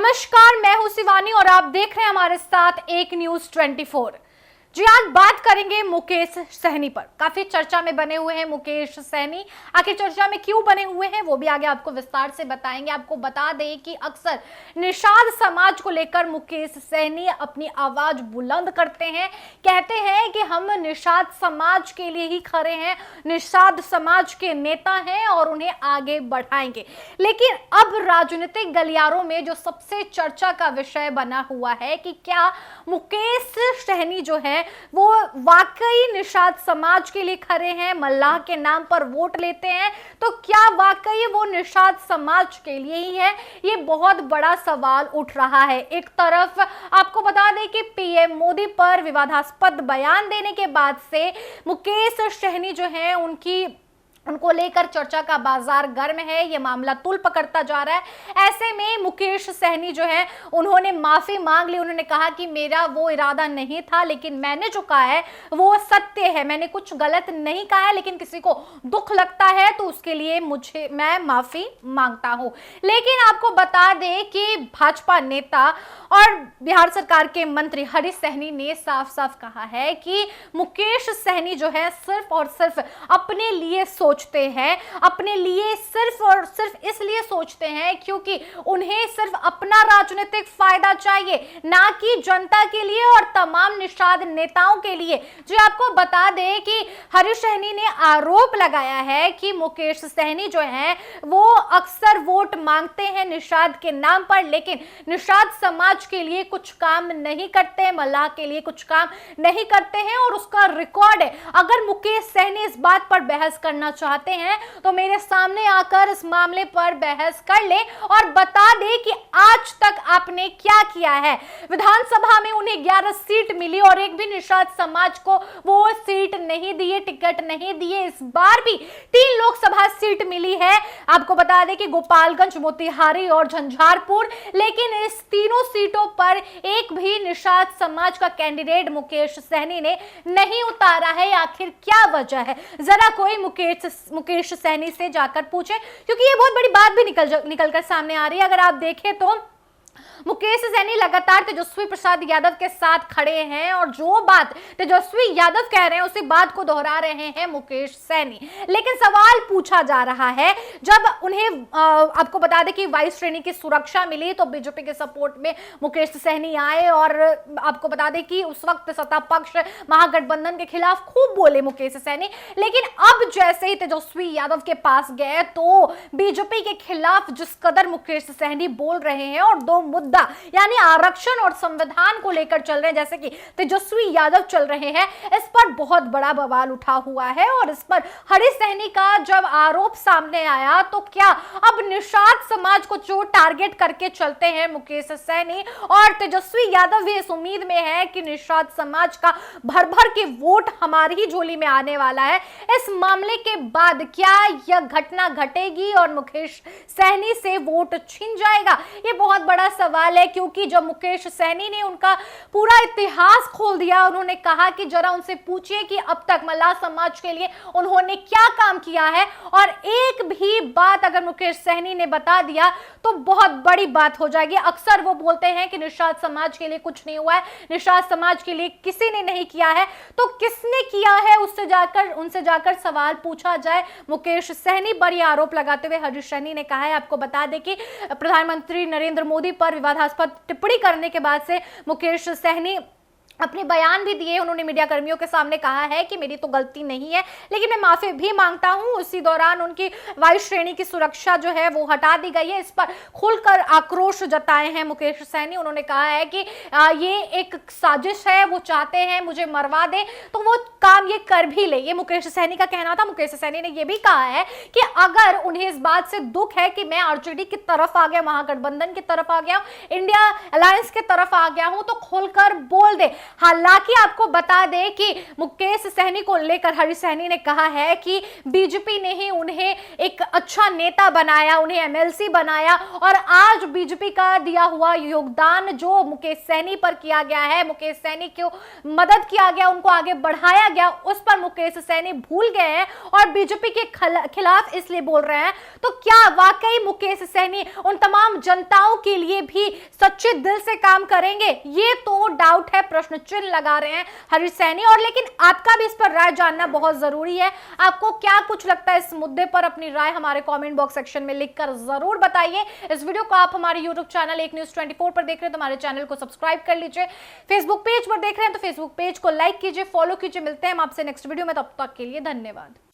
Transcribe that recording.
नमस्कार, मैं हूं शिवानी और आप देख रहे हैं हमारे साथ एक न्यूज 24। जी, आज बात करेंगे मुकेश सहनी पर। काफी चर्चा में बने हुए हैं मुकेश सहनी। आखिर चर्चा में क्यों बने हुए हैं वो भी आगे आपको विस्तार से बताएंगे। आपको बता दें कि अक्सर निषाद समाज को लेकर मुकेश सहनी अपनी आवाज बुलंद करते हैं, कहते हैं कि हम निषाद समाज के लिए ही खड़े हैं, निषाद समाज के नेता हैं और उन्हें आगे बढ़ाएंगे। लेकिन अब राजनीतिक गलियारों में जो सबसे चर्चा का विषय बना हुआ है कि क्या मुकेश सहनी जो है वो वाकई निषाद समाज के लिए खड़े हैं, मल्लाह के नाम पर वोट लेते हैं, तो क्या वाकई वो निषाद समाज के लिए ही है? ये बहुत बड़ा सवाल उठ रहा है। एक तरफ आपको बता दें कि पीएम मोदी पर विवादास्पद बयान देने के बाद से मुकेश सहनी जो है उनको लेकर चर्चा का बाजार गर्म है। ये मामला तूल पकड़ता जा रहा है। ऐसे में मुकेश सहनी जो है उन्होंने माफी मांग ली। उन्होंने कहा कि मेरा वो इरादा नहीं था, लेकिन मैंने जो कहा है वो सत्य है, मैंने कुछ गलत नहीं कहा है, लेकिन किसी को दुख लगता है तो उसके लिए मैं माफी मांगता हूं। लेकिन आपको बता दें कि भाजपा नेता और बिहार सरकार के मंत्री हरीश सहनी ने साफ साफ कहा है कि मुकेश सहनी जो है सिर्फ और सिर्फ अपने लिए सोचते हैं, अपने लिए सिर्फ और सिर्फ इसलिए सोचते हैं क्योंकि उन्हें सिर्फ अपना राजनीतिक फायदा चाहिए, ना कि जनता के लिए और तमाम निषाद नेताओं के लिए। जो आपको बता दें कि हरीश सहनी ने आरोप लगाया है कि मुकेश सहनी जो है वो अक्सर वोट मांगते हैं निषाद के नाम पर, लेकिन निषाद समाज के लिए कुछ काम नहीं करते, मल्लाह के लिए कुछ काम नहीं करते हैं और उसका रिकॉर्ड है। अगर मुकेश सहनी इस बात पर बहस करना चाहते हैं तो मेरे सामने आकर इस मामले पर बहस कर ले और बता दे कि आज तक आपने क्या किया है। विधानसभा में उन्हें 11 सीट मिली और एक भी निषाद समाज को वो सीट नहीं दिए, टिकट नहीं दिए। इस बार भी 3 लोकसभा सीट मिली है, आपको बता दें कि गोपालगंज, मोतिहारी और झंझारपुर, लेकिन इस तीनों सीटों पर एक भी निषाद समाज का कैंडिडेट मुकेश सहनी ने नहीं उतारा है। आखिर क्या वजह है? जरा कोई मुकेश सहनी से जाकर पूछे, क्योंकि ये बहुत बड़ी बात भी निकल कर सामने आ रही है। अगर आप देखें तो मुकेश सहनी लगातार तेजस्वी प्रसाद यादव के साथ खड़े हैं और जो बात तेजस्वी यादव कह रहे हैं उसी बात को दोहरा रहे हैं मुकेश सहनी। लेकिन सवाल पूछा जा रहा है, जब उन्हें आपको बता दें कि 22 श्रेणी की सुरक्षा मिली तो बीजेपी के सपोर्ट में मुकेश सहनी आए और आपको बता दें कि उस वक्त सत्ता पक्ष महागठबंधन के खिलाफ खूब बोले मुकेश सहनी। लेकिन अब जैसे ही तेजस्वी यादव के पास गए तो बीजेपी के खिलाफ जिस कदर मुकेश सहनी बोल रहे हैं और दो मुद्दा यानी आरक्षण और संविधान को लेकर चल रहे हैं, जैसे कि तेजस्वी यादव चल रहे हैं, इस पर बहुत बड़ा बवाल उठा हुआ है। और इस पर हरीश सहनी का जब आरोप सामने आया तो क्या अब निषाद समाज को जो टारगेट करके चलते हैं मुकेश सहनी और तेजस्वी यादव भी इस उम्मीद में है कि निषाद समाज का भर भर के वोट हमारी ही झोली में आने वाला है। इस मामले के बाद क्या यह घटना घटेगी और मुकेश सहनी से वोट छिन जाएगा? ये बहुत बड़ा सवाल है, क्योंकि जब मुकेश सहनी ने उनका पूरा इतिहास खोल दिया, उन्होंने कहा कि जरा उनसे पूछिए कि अब तक मल्लाह समाज के लिए उन्होंने क्या काम किया है, और एक भी बात अगर मुकेश सहनी ने बता दिया तो बहुत बड़ी बात हो जाएगी। अक्सर वो बोलते हैं कि निषाद समाज के लिए कुछ नहीं हुआ है, निषाद समाज के लिए किसी ने नहीं किया है, तो किसने किया है उनसे जाकर सवाल पूछा जाए। मुकेश सहनी पर यह आरोप लगाते हुए हरीश सहनी ने कहा है, आपको बता दें कि प्रधानमंत्री नरेंद्र मोदी पर विवादास्पद टिप्पणी करने के बाद से मुकेश सहनी अपने बयान भी दिए। उन्होंने मीडिया कर्मियों के सामने कहा है कि मेरी तो गलती नहीं है, लेकिन मैं माफी भी मांगता हूं। उसी दौरान उनकी 22 श्रेणी की सुरक्षा जो है वो हटा दी गई है। इस पर खुलकर आक्रोश जताए हैं मुकेश सहनी। उन्होंने कहा है कि ये एक साजिश है, वो चाहते हैं मुझे मरवा दे तो वो काम ये कर भी ले। ये मुकेश सहनी का कहना था। मुकेश सहनी ने यह भी कहा है कि अगर उन्हें इस बात से दुख है कि मैं आरजेडी की तरफ आ गया, महागठबंधन की तरफ आ गया, इंडिया अलायंस की तरफ आ गया हूं, तो खुलकर बोल दे। हालांकि आपको बता दें कि मुकेश सहनी को लेकर हरीश सहनी ने कहा है कि बीजेपी ने ही उन्हें एक अच्छा नेता बनाया, उन्हें एमएलसी बनाया, और आज बीजेपी का दिया हुआ योगदान जो मुकेश सहनी पर किया गया है, मुकेश सहनी को मदद किया गया, उनको आगे बढ़ाया गया, उस पर मुकेश सहनी भूल गए हैं और बीजेपी के खिलाफ इसलिए बोल रहे हैं। तो क्या वाकई मुकेश सहनी उन तमाम जनताओं के लिए भी सच्चे दिल से काम करेंगे? ये तो डाउट है, प्रश्न चिन्ह लगा रहे हैं हरीश सहनी। और लेकिन आपका भी इस पर राय जानना बहुत जरूरी है। आपको क्या कुछ लगता है इस मुद्दे पर? अपनी राय हमारे कमेंट बॉक्स सेक्शन में लिखकर जरूर बताइए। इस वीडियो को आप हमारे यूट्यूब चैनल एक न्यूज 24 पर देख रहे हैं तो हमारे चैनल को सब्सक्राइब कर लीजिए। फेसबुक पेज पर देख रहे हैं तो फेसबुक पेज को लाइक कीजिए, फॉलो कीजिए। मिलते हैं हम आपसे नेक्स्ट वीडियो में, तब तक के लिए धन्यवाद।